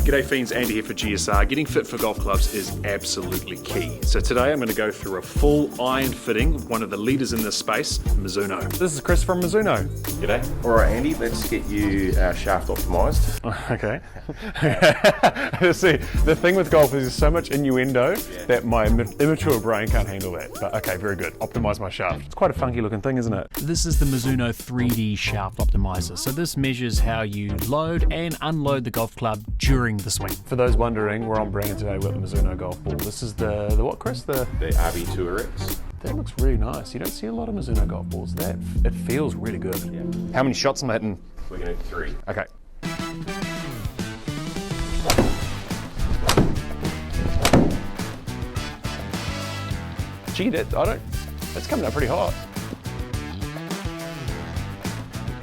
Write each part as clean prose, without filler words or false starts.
G'day Fiends, Andy here for GSR. Getting fit for golf clubs is absolutely key. So today I'm going to go through a full iron fitting with one of the leaders in this space, Mizuno. This is Chris from Mizuno. G'day. Alright Andy, let's get you shaft optimised. Okay. See, the thing with golf is there's so much innuendo that my immature brain can't handle that. But okay, very good. Optimise my shaft. It's quite a funky looking thing, isn't it? This is the Mizuno 3D Shaft Optimizer. So this measures how you load and unload the golf club during the swing. For those wondering, we're on brand today with the Mizuno golf ball. This is the what, Chris? The RB2RX. That looks really nice. You don't see a lot of Mizuno golf balls. It feels really good. Yeah. How many shots am I hitting? We're going to do 3. Okay. Gee, that's coming out pretty hot.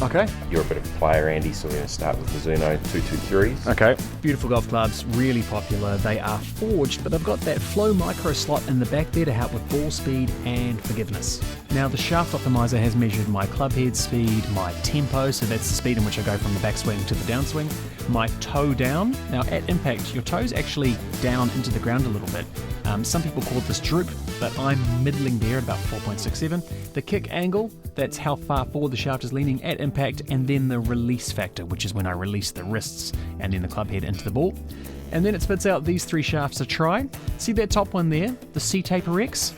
Okay. You're a bit of a player, Andy, so we're going to start with Mizuno 223s. Okay. Beautiful golf clubs, really popular. They are forged, but they've got that flow micro slot in the back there to help with ball speed and forgiveness. Now the Shaft Optimizer has measured my club head speed, my tempo, so that's the speed in which I go from the backswing to the downswing, my toe down. Now at impact, your toe's actually down into the ground a little bit. Some people call this droop, but I'm middling there at about 4.67. The kick angle, that's how far forward the shaft is leaning at impact, and then the release factor, which is when I release the wrists and then the club head into the ball. And then it spits out these 3 shafts to try. See that top one there, the C-Taper X?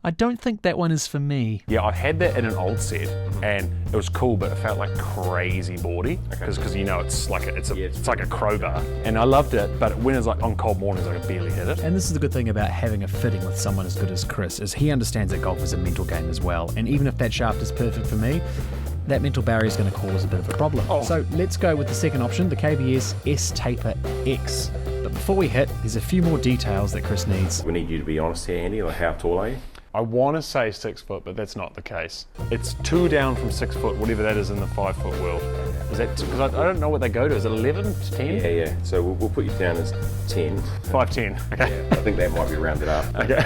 I don't think that one is for me. Yeah, I've had that in an old set, and it was cool, but it felt like crazy boardy because you know it's like a crowbar, and I loved it. But when it's like on cold mornings, I could barely hit it. And this is the good thing about having a fitting with someone as good as Chris, is he understands that golf is a mental game as well. And even if that shaft is perfect for me, that mental barrier is going to cause a bit of a problem. So let's go with the second option, the KBS S-Taper X. But before we hit, there's a few more details that Chris needs. We need you to be honest here, Andy. Like, how tall are you? I want to say 6 foot, but that's not the case. It's 2 down from 6 foot, whatever that is in the 5 foot world. Is that, because I don't know what they go to, is it 11 to 10? Yeah. So we'll put you down as 10. 5'10", okay. Yeah, I think that might be rounded up. Okay.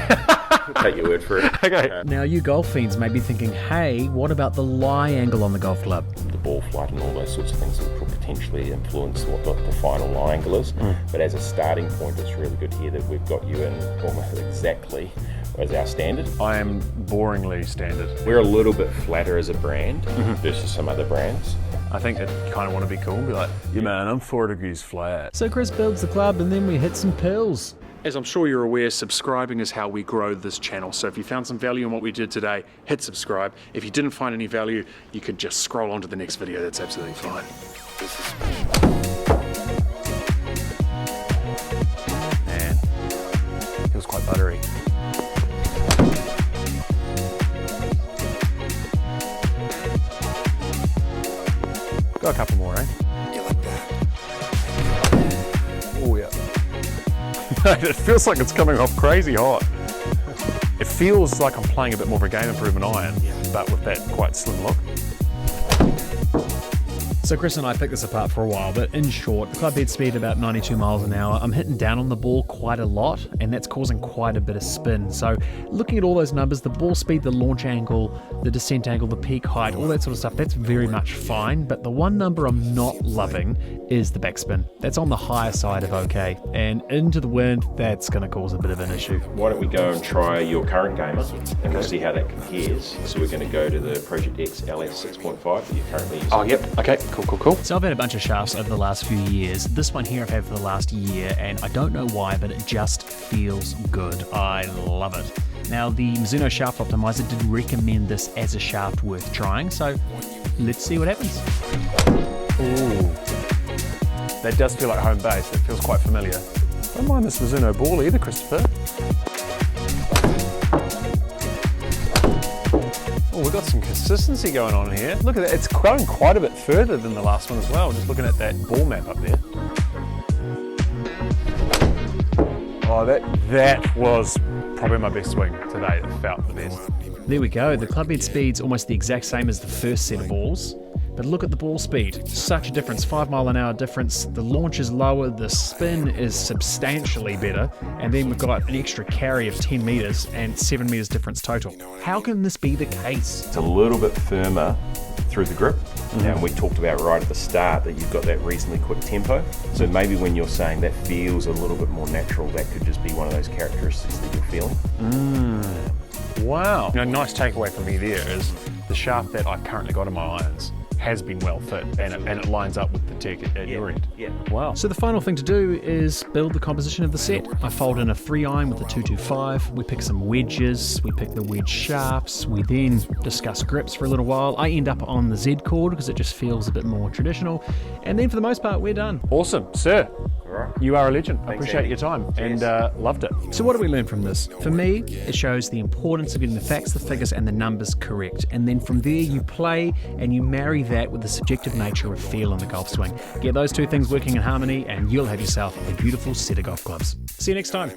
Take your word for it. Okay. Now you golf fiends may be thinking, hey, what about the lie angle on the golf club? The ball flight and all those sorts of things will potentially influence what the final lie angle is. But as a starting point, it's really good here that we've got you in almost exactly as our standard. I am boringly standard. We're a little bit flatter as a brand versus some other brands. I think that you kind of want to be cool and be like, yeah man, I'm 4 degrees flat. So Chris builds the club and then we hit some pills. As I'm sure you're aware, subscribing is how we grow this channel. So if you found some value in what we did today, hit subscribe. If you didn't find any value, you could just scroll on to the next video. That's absolutely fine. Man, feels quite buttery. Got a couple more, eh? You like that? Oh yeah. It feels like it's coming off crazy hot. It feels like I'm playing a bit more of a game improvement iron, but with that quite slim look. So Chris and I picked this apart for a while, but in short, the club head speed about 92 miles an hour. I'm hitting down on the ball quite a lot, and that's causing quite a bit of spin. So looking at all those numbers, the ball speed, the launch angle, the descent angle, the peak height, all that sort of stuff, that's very much fine. But the one number I'm not loving is the backspin. That's on the higher side of okay. And into the wind, that's going to cause a bit of an issue. Why don't we go and try your current gamer and we'll see how that compares. So we're going to go to the Project X LS 6.5 that you're currently using. Oh, yep. Okay. Cool. So I've had a bunch of shafts over the last few years. This one here I've had for the last year, and I don't know why, but it just feels good. I love it. Now the Mizuno Shaft Optimizer did recommend this as a shaft worth trying, so let's see what happens. Ooh. That does feel like home base. It feels quite familiar. I don't mind this Mizuno ball either, Christopher. Oh, we've got some consistency going on here. Look at that, it's going quite a bit further than the last one as well. Just looking at that ball map up there. Oh, that was probably my best swing today. It felt the best. There we go. The club head speed's almost the exact same as the first set of balls. But look at the ball speed. Such a difference, 5 mile an hour difference. The launch is lower, the spin is substantially better, and then we've got an extra carry of 10 metres and 7 metres difference total. How can this be the case? It's a little bit firmer through the grip. Now, we talked about right at the start that you've got that reasonably quick tempo. So maybe when you're saying that feels a little bit more natural, that could just be one of those characteristics that you're feeling. Wow. Nice takeaway for me there is the shaft that I've currently got in my irons has been well fit, and it lines up with the tech at your end. Yeah. Wow. So the final thing to do is build the composition of the set. I fold in a 3-iron with a 225. We pick some wedges, we pick the wedge shafts, we then discuss grips for a little while. I end up on the Z chord because it just feels a bit more traditional. And then for the most part, we're done. Awesome, sir. Right. You are a legend. I Thanks, appreciate Andy. your time. Cheers. And loved it. So what do we learn from this? For me, it shows the importance of getting the facts, the figures, and the numbers correct. And then from there, you play and you marry that with the subjective nature of feel in the golf swing. Get those two things working in harmony and you'll have yourself a beautiful set of golf clubs. See you next time.